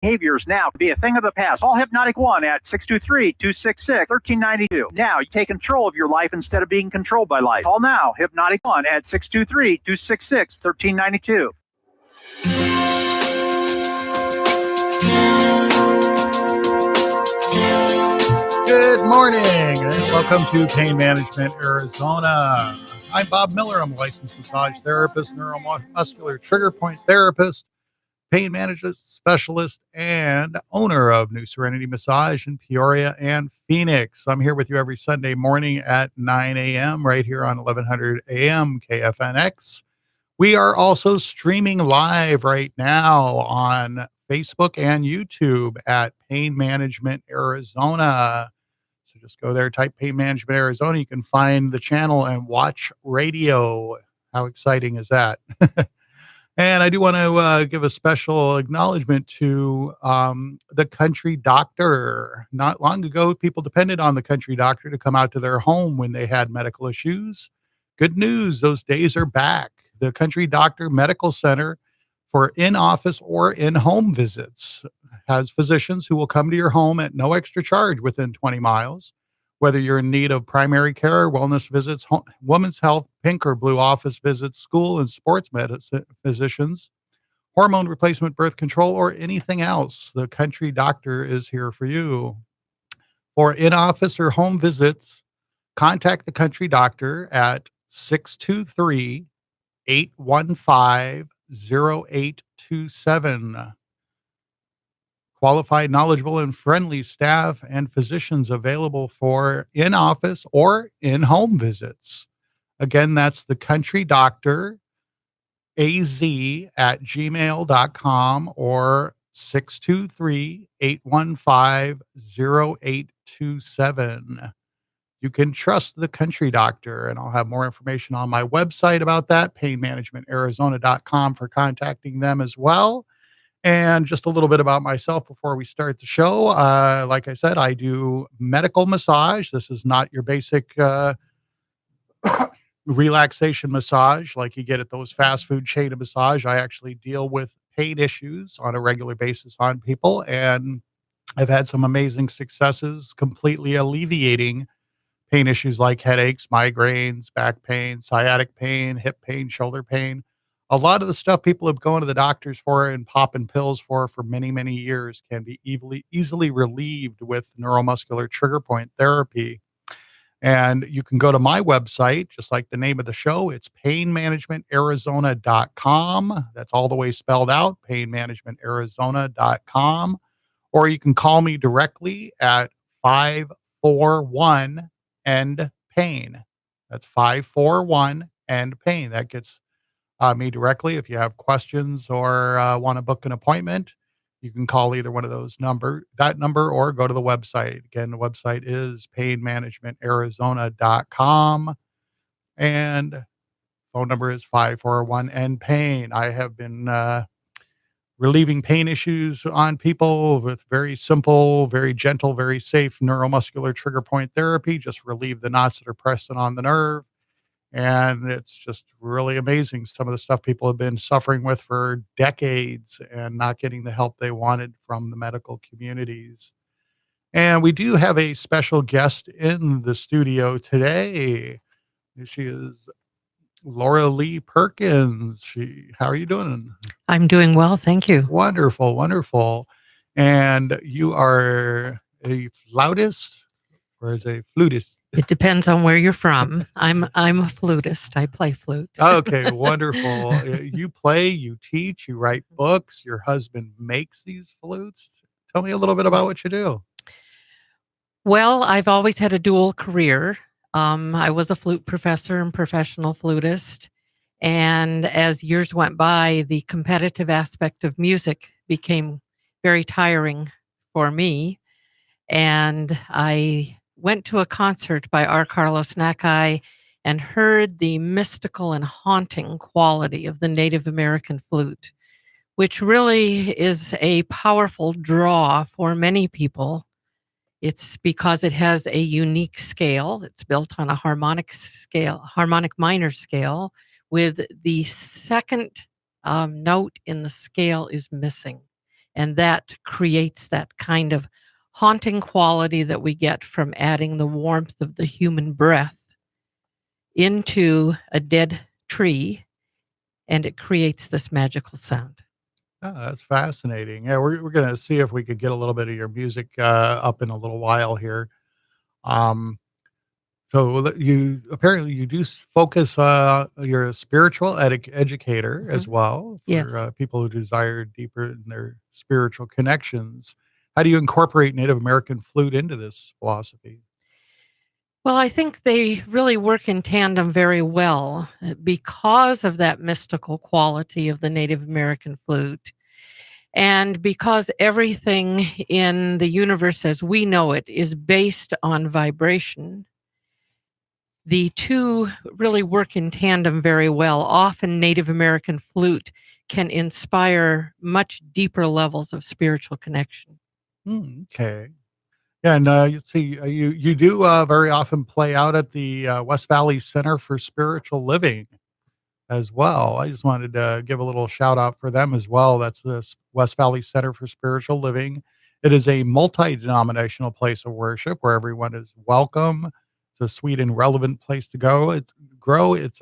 behaviors now be a thing of the past. Call Hypnotic One at 623-266-1392. Now you take control of your life instead of being controlled by life. Call now, Hypnotic One at 623-266-1392. Good morning and welcome to Pain Management Arizona. I'm Bob Miller. I'm a licensed massage therapist, neuromuscular trigger point therapist, pain management specialist, and owner of New Serenity Massage in Peoria and Phoenix. I'm here with you every Sunday morning at 9 a.m. right here on 1100 a.m. KFNX. We are also streaming live right now on Facebook and YouTube at Pain Management Arizona. So just go there, type Pain Management Arizona. You can find the channel and watch radio. How exciting is that? And I do want to give a special acknowledgement to the Country Doctor. Not long ago, people depended on the Country Doctor to come out to their home when they had medical issues. Good news, those days are back. The Country Doctor Medical Center for in-office or in-home visits has physicians who will come to your home at no extra charge within 20 miles. Whether you're in need of primary care, wellness visits, women's health, pink or blue office visits, school and sports medicine physicians, hormone replacement, birth control, or anything else, the Country Doctor is here for you. For in-office or home visits, contact the Country Doctor at 623-815-0827. Qualified, knowledgeable, and friendly staff and physicians available for in-office or in-home visits. Again, that's the Country Doctor, az@gmail.com or 623-815-0827. You can trust the Country Doctor, and I'll have more information on my website about that, painmanagementarizona.com, for contacting them as well. And just a little bit about myself before we start the show. Like I said, I do medical massage. This is not your basic relaxation massage like you get at those fast food chain of massage. I actually deal with pain issues on a regular basis on people, and I've had some amazing successes completely alleviating pain issues like headaches, migraines, back pain, sciatic pain, hip pain, shoulder pain. A lot of the stuff people have gone to the doctors for and popping pills for many, many years can be easily relieved with neuromuscular trigger point therapy. And you can go to my website, just like the name of the show. It's painmanagementarizona.com. That's all the way spelled out, painmanagementarizona.com. Or you can call me directly at 541-END-PAIN. That's 541-END-PAIN. That gets me directly. If you have questions or want to book an appointment, you can call either one of those that number, or go to the website. Again, the website is painmanagementarizona.com, and phone number is 541-END-PAIN. I have been relieving pain issues on people with very simple, very gentle, very safe neuromuscular trigger point therapy. Just relieve the knots that are pressing on the nerve. And it's just really amazing, some of the stuff people have been suffering with for decades and not getting the help they wanted from the medical communities. And we do have a special guest in the studio today. She is Laura Lee Perkins. How are you doing? I'm doing well, thank you. Wonderful, wonderful. And you are a flautist, or is a flutist? It depends on where you're from. I'm a flutist. I play flute. Okay, wonderful. You play, you teach, you write books. Your husband makes these flutes. Tell me a little bit about what you do. Well, I've always had a dual career. I was a flute professor and professional flutist. And as years went by, the competitive aspect of music became very tiring for me. And I went to a concert by R. Carlos Nakai and heard the mystical and haunting quality of the Native American flute, which really is a powerful draw for many people. It's because it has a unique scale. It's built on a harmonic minor scale, with the second note in the scale is missing. And that creates that kind of haunting quality that we get from adding the warmth of the human breath into a dead tree, and it creates this magical sound. Oh, that's fascinating. Yeah, we're gonna see if we could get a little bit of your music up in a little while here. Um, you apparently you do focus. You're a spiritual educator as Mhm. well for Yes. people who desire deeper in their spiritual connections. How do you incorporate Native American flute into this philosophy? Well, I think they really work in tandem very well because of that mystical quality of the Native American flute. And because everything in the universe as we know it is based on vibration, the two really work in tandem very well. Often, Native American flute can inspire much deeper levels of spiritual connection. Okay. Yeah, and you see, you do very often play out at the West Valley Center for Spiritual Living as well. I just wanted to give a little shout out for them as well. That's the West Valley Center for Spiritual Living. It is a multi-denominational place of worship where everyone is welcome. It's a sweet and relevant place to go. It's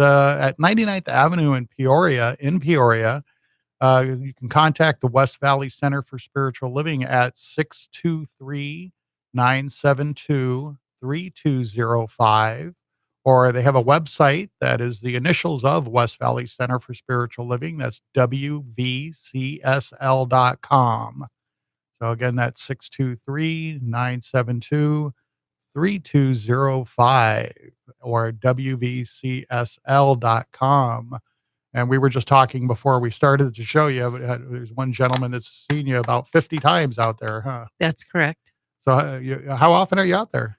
at 99th Avenue in Peoria. You can contact the West Valley Center for Spiritual Living at 623-972-3205, or they have a website that is the initials of West Valley Center for Spiritual Living. That's WVCSL.com. So again, that's 623-972-3205 or WVCSL.com. And we were just talking before we started to show you, there's one gentleman that's seen you about 50 times out there, huh? That's correct. So, how often are you out there?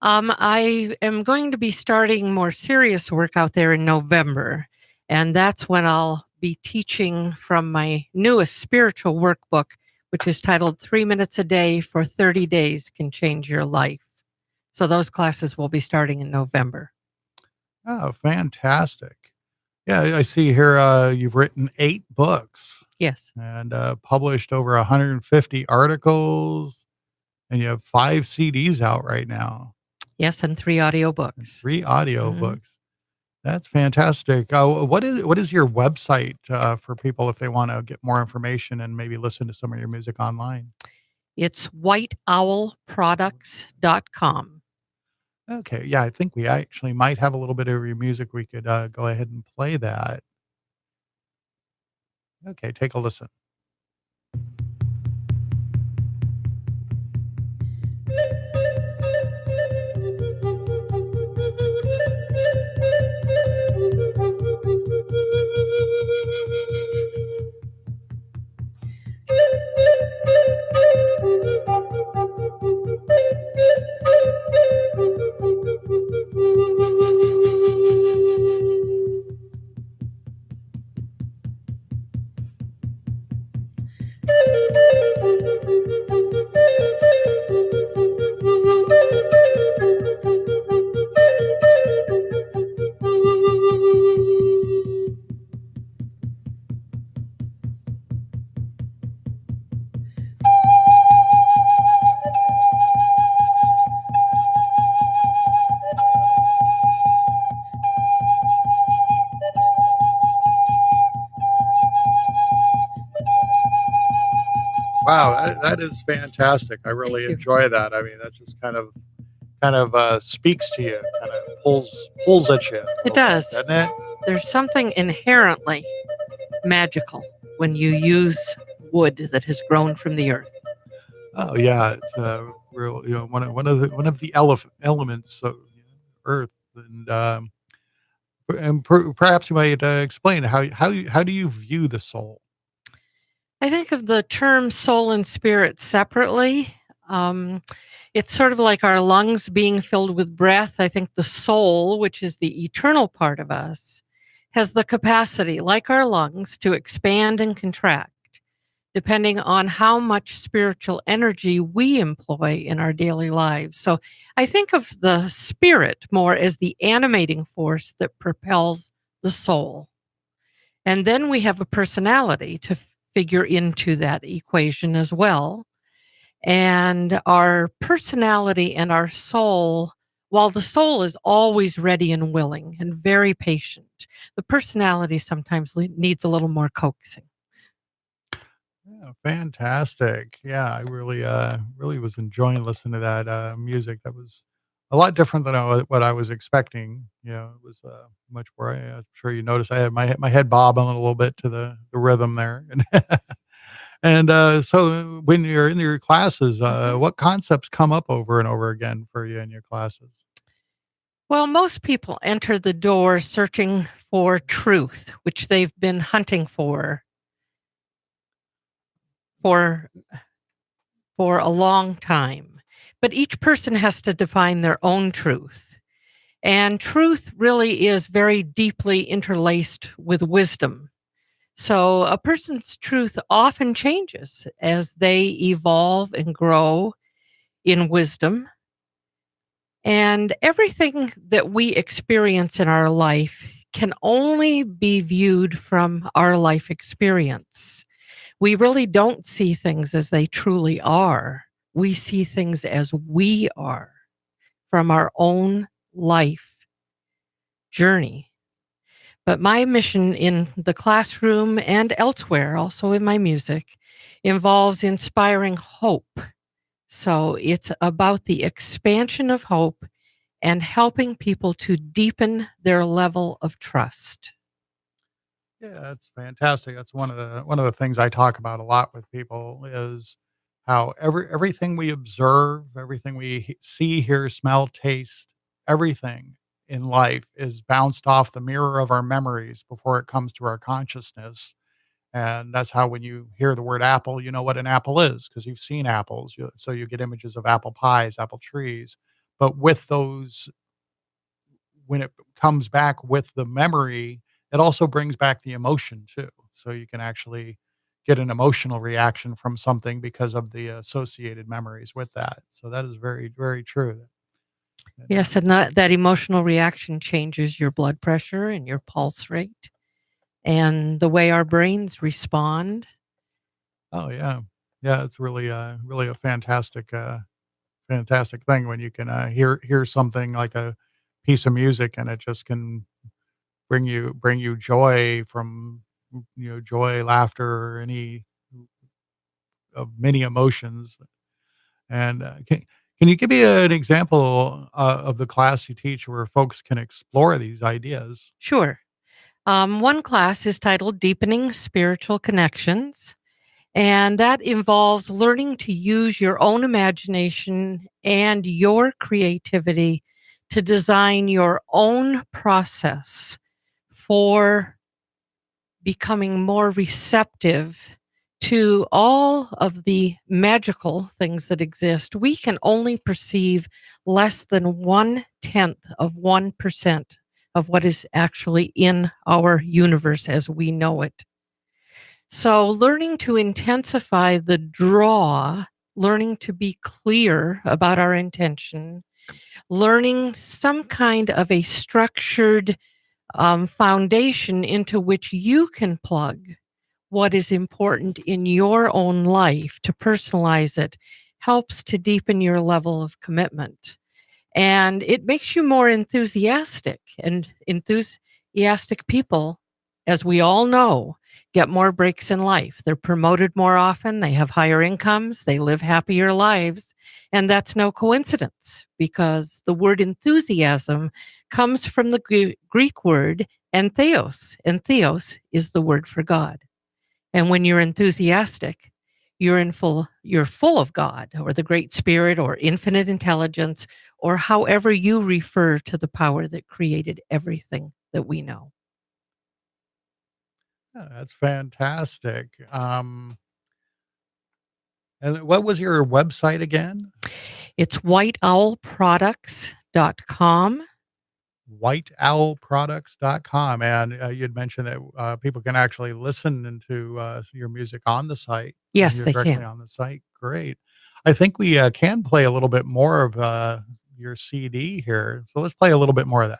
I am going to be starting more serious work out there in November, and that's when I'll be teaching from my newest spiritual workbook, which is titled 3 Minutes a Day for 30 Days Can Change Your Life. So those classes will be starting in November. Oh, fantastic. Yeah, I see here, you've written 8 books Yes. and, published over 150 articles, and you have 5 CDs out right now Yes, and 3 and audiobooks. 3 Mhm. audiobooks. That's fantastic. What is your website, for people if they wanna get more information and maybe listen to some of your music online? It's whiteowlproducts.com. Okay, yeah, I think we actually might have a little bit of your music. We could, go ahead and play that. Okay, take a listen. Wow, that is fantastic. I Thank really you. enjoy that. I mean, that just kind of speaks to you, kind of pulls at you a It little bit, does. doesn't it? There's something inherently magical when you use wood that has grown from the earth. Oh yeah, it's a real, one of the elements of Earth, and perhaps you might explain how do you view the soul? I think of the term soul and spirit separately. Um, it's sort of like our lungs being filled with breath. I think the soul, which is the eternal part of us, has the capacity, like our lungs, to expand and contract, depending on how much spiritual energy we employ in our daily lives. So I think of the spirit more as the animating force that propels the soul. And then we have a personality to figure into that equation as well. And our personality and our soul, while the soul is always ready and willing and very patient, the personality sometimes needs a little more coaxing. Yeah, fantastic. Yeah, I really was enjoying listening to that, music. That was a lot different than what I was expecting. It was, much more I'm sure you noticed I had my head bobbing a little bit to the rhythm there, and so when you're in your classes, Mhm. what concepts come up over and over again for you in your classes? Well, most people enter the door searching for truth, which they've been hunting for for a long time. But each person has to define their own truth. And truth really is very deeply interlaced with wisdom. So a person's truth often changes as they evolve and grow in wisdom. And everything that we experience in our life can only be viewed from our life experience. We really don't see things as they truly are. We see things as we are from our own life journey. But my mission in the classroom and elsewhere, also in my music, involves inspiring hope. So it's about the expansion of hope and helping people to deepen their level of trust. Yeah, that's fantastic. That's one of the things I talk about a lot with people is how everything we observe, everything we see, hear, smell, taste, everything in life is bounced off the mirror of our memories before it comes to our consciousness. And that's how when you hear the word apple, you know what an apple is because you've seen apples. So you get images of apple pies, apple trees. But with those when it comes back with the memory, it also brings back the emotion too. So you can actually get an emotional reaction from something because of the associated memories with that. So that is very, very true. And, Yes, and that emotional reaction changes your blood pressure and your pulse rate and the way our brains respond. oh yeah, yeah, it's really a fantastic thing when you can hear something like a piece of music and it just can bring you joy from joy, laughter, any of many emotions. And, can you give me an example, of the class you teach where folks can explore these ideas? Sure. One class is titled Deepening Spiritual Connections, and that involves learning to use your own imagination and your creativity to design your own process for becoming more receptive to all of the magical things that exist. We can only perceive less than 1/10 of 1% of what is actually in our universe as we know it. So, learning to intensify the draw, learning to be clear about our intention, learning some kind of a structured foundation into which you can plug what is important in your own life to personalize it helps to deepen your level of commitment. And it makes you more enthusiastic. And enthusiastic people, as we all know, get more breaks in life. They're promoted more often, they have higher incomes, they live happier lives. And that's no coincidence because the word enthusiasm comes from the Greek word entheos, and theos is the word for God. And when you're enthusiastic, you're full of God or the great spirit or infinite intelligence or however you refer to the power that created everything that we know. Yeah, that's fantastic. And what was your website again? It's whiteowlproducts.com. Whiteowlproducts.com, and, you'd mentioned that, people can actually listen into, your music on the site and Yes, hear they directly can. on the site. Great. I think we, can play a little bit more of, your CD here, so let's play a little bit more of that.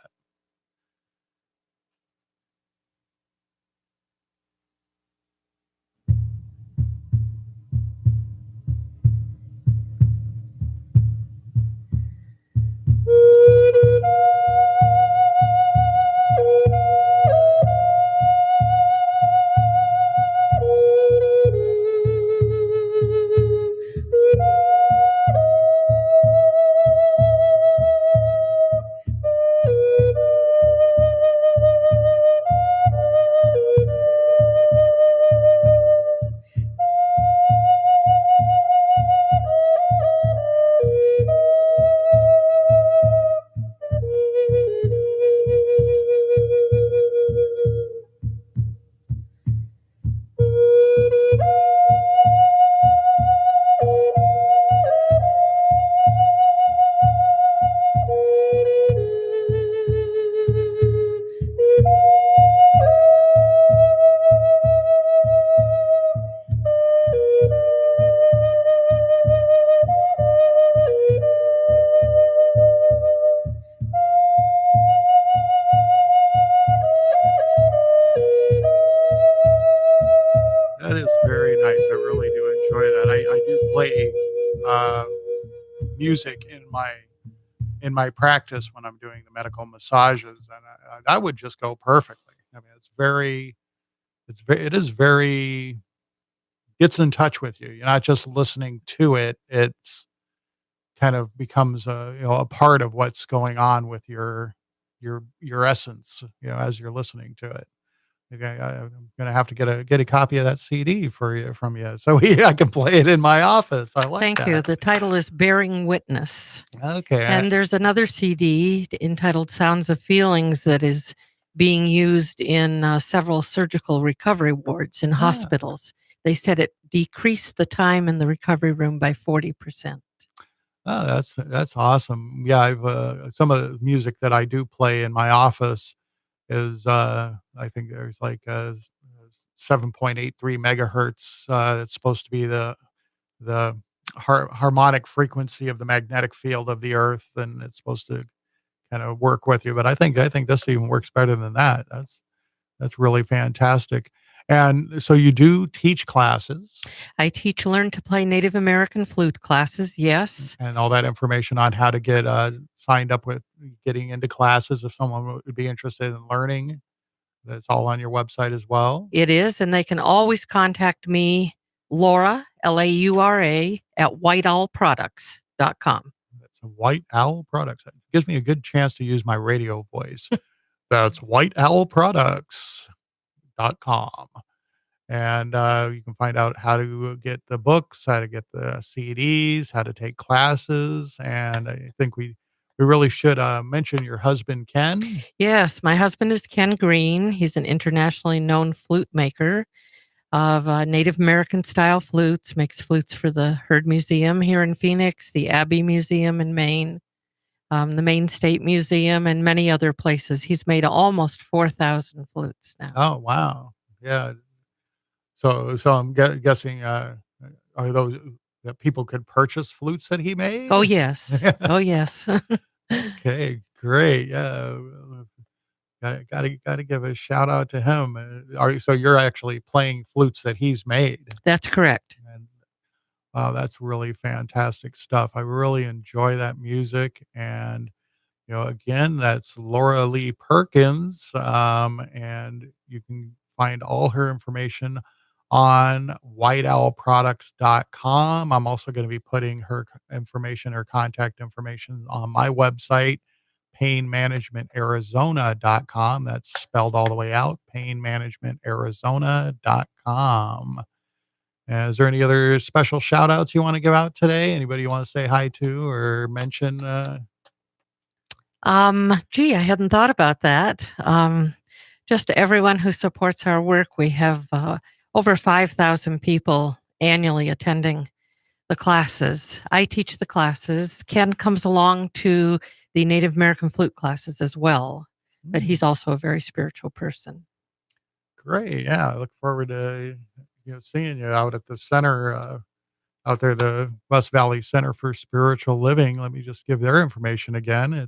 do play uh, music in my practice when I'm doing the medical massages, and that would just go perfectly. I mean, it is very gets in touch with you. You're not just listening to it; it's kind of becomes a part of what's going on with your essence, as you're listening to it. Okay, I'm gonna have to get a copy of that CD for you from you, so I can play it in my office. I like Thank you. that. The title is Bearing Witness. Okay, And there's another CD entitled Sounds of Feelings that is being used in several surgical recovery wards in ah, hospitals. They said it decreased the time in the recovery room by 40%. oh, that's awesome. Yeah, I've some of the music that I do play in my office is I think there's like 7.83 megahertz. It's supposed to be the harmonic frequency of the magnetic field of the Earth, and it's supposed to kind of work with you. But I think this even works better than that. That's really fantastic. And so you do teach classes I teach Learn to Play Native American Flute classes, yes. and all that information on how to get signed up with getting into classes if someone would be interested in learning. That's all on your website as well. It is, and they can always contact me, Laura, Laura, at whiteowlproducts.com. That's a White Owl Products. It gives me a good chance to use my radio voice. That's whiteowlproducts.com. And you can find out how to get the books, how to get the CDs, how to take classes. And I think we really should mention your husband, Ken. Yes, my husband is Ken Green. He's an internationally known flute maker of Native American style flutes, makes flutes for the Heard Museum here in Phoenix, the Abbey Museum in Maine, the Maine State Museum, and many other places. He's made almost 4,000 flutes now. Oh, wow. Yeah. So I'm guessing are those that people could purchase flutes that he made? Oh, yes. Oh, yes. Okay, great. Yeah. Gotta give a shout out to him. So you're actually playing flutes that he's made, That's correct. and that's really fantastic stuff. I really enjoy that music, and again, that's Laura Lee Perkins, and you can find all her information on whiteowlproducts.com. I'm also going to be putting her contact information on my website, painmanagementarizona.com. That's spelled all the way out, painmanagementarizona.com. Is there any other special shout outs you want to give out today? Anybody you want to say hi to or mention? Gee, I hadn't thought about that. Just to everyone who supports our work, we have over 5,000 people annually attending the classes. I teach the classes. Ken comes along to the Native American flute classes as well, but he's also a very spiritual person. Great. Yeah. I look forward to seeing you out at the center out there, the West Valley Center for Spiritual Living. Let me just give their information again.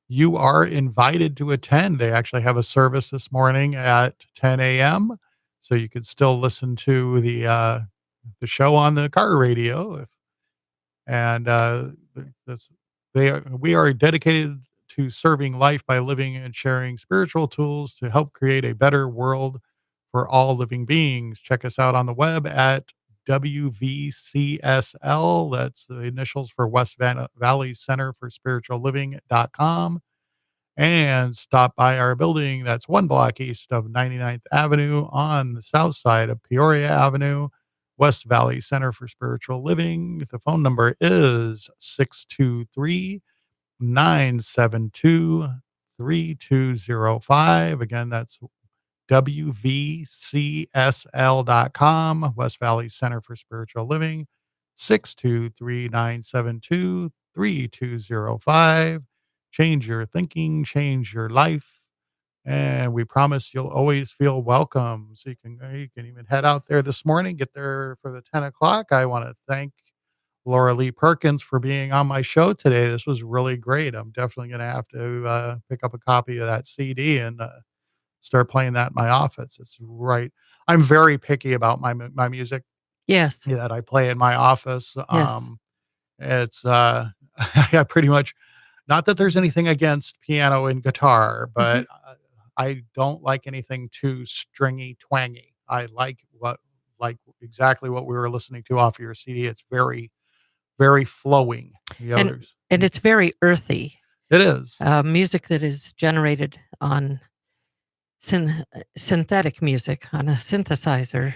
You are invited to attend. They actually have a service this morning at 10 a.m. So you could still listen to the show on the car radio. And this, we are dedicated to serving life by living and sharing spiritual tools to help create a better world for all living beings. Check us out on the web at WVCSL. That's the initials for Valley Center for Spiritual Living.com. And stop by our building. That's one block east of 99th Avenue on the south side of Peoria Avenue, West Valley Center for Spiritual Living. The phone number is 623-972-3205. Again, that's WVCSL.com, West Valley Center for Spiritual Living, 623-972-3205. Change your thinking, change your life, and we promise you'll always feel welcome. So you can even head out there this morning, get there for the 10 o'clock. I want to thank Laura Lee Perkins for being on my show today. This was really great. I'm definitely going to have to pick up a copy of that CD and start playing that in my office. It's right. I'm very picky about my music. Yes. that I play in my office. Yes. It's I pretty much, not that there's anything against piano and guitar, Mhm. but I don't like anything too stringy, twangy. I like exactly what we were listening to off of your CD. It's very, very flowing. And There's and it's very earthy. it is. Music that is generated on synthetic music on a synthesizer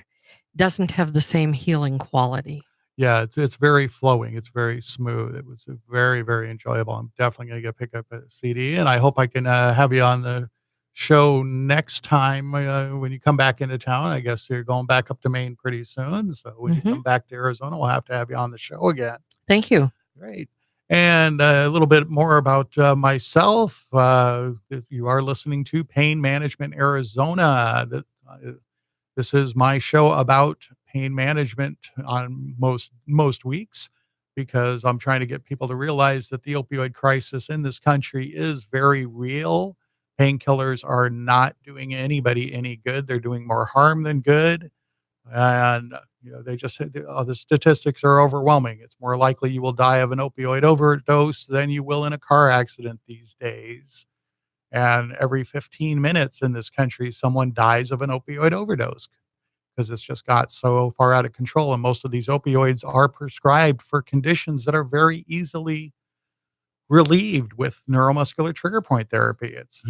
doesn't have the same healing quality. Yeah, it's very flowing. It's very smooth. It was very, very enjoyable. I'm definitely gonna go pick up a CD, and I hope I can have you on the show next time when you come back into town. I guess you're going back up to Maine pretty soon, so when you Mhm. come back to Arizona, we'll have to have you on the show again. Thank you. Great. And a little bit more about myself. If you are listening to Pain Management Arizona, this is my show about pain management on most weeks, because I'm trying to get people to realize that the opioid crisis in this country is very real. Painkillers are not doing anybody any good. They're doing more harm than good. And they just the statistics are overwhelming. It's more likely you will die of an opioid overdose than you will in a car accident these days. And every 15 minutes in this country, someone dies of an opioid overdose, because it's just got so far out of control. And most of these opioids are prescribed for conditions that are very easily relieved with neuromuscular trigger point therapy. It's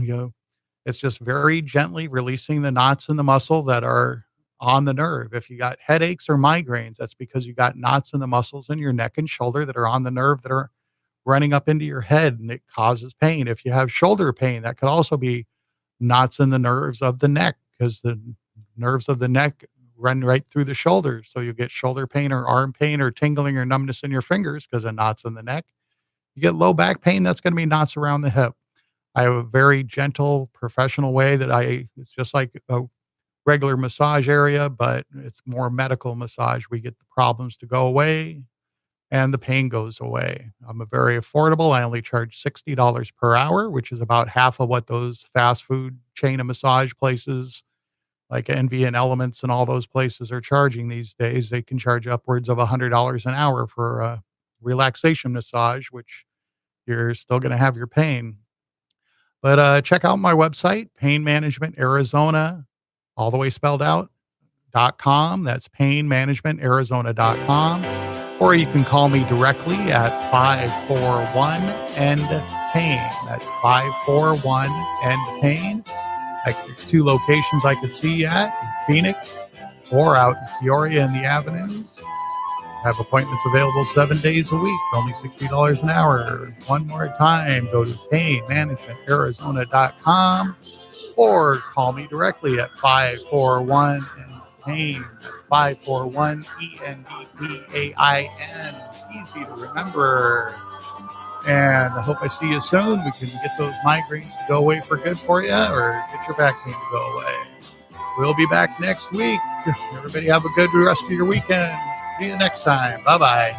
just very gently releasing the knots in the muscle that are on the nerve. If you got headaches or migraines, that's because you got knots in the muscles in your neck and shoulder that are on the nerve that are running up into your head, and it causes pain. If you have shoulder pain, that could also be knots in the nerves of the neck, because the nerves of the neck run right through the shoulders. So you get shoulder pain or arm pain or tingling or numbness in your fingers because of knots in the neck. You get low back pain, that's going to be knots around the hip. I have a very gentle, professional way that it's just like a regular massage area, but it's more medical massage. We get the problems to go away and the pain goes away. I'm a very affordable. I only charge $60 per hour, which is about half of what those fast food chain of massage places like Envy and Elements and all those places are charging these days. They can charge upwards of $100 an hour for a relaxation massage, which you're still going to have your pain. But check out my website, Pain Management Arizona, all the way spelled out, .com. That's painmanagementarizona.com. Or you can call me directly at 541-END-PAIN. That's 541-END-PAIN. Two locations I could see you at, in Phoenix or out in Peoria in the Avenues. Have appointments available 7 days a week, only $60 an hour. One more time, go to painmanagementarizona.com or call me directly at 541-PAIN. 541-ENDPAIN. Easy to remember. And I hope I see you soon. We can get those migraines to go away for good for you, or get your back pain to go away. We'll be back next week. Everybody have a good rest of your weekend. See you next time. Bye-bye.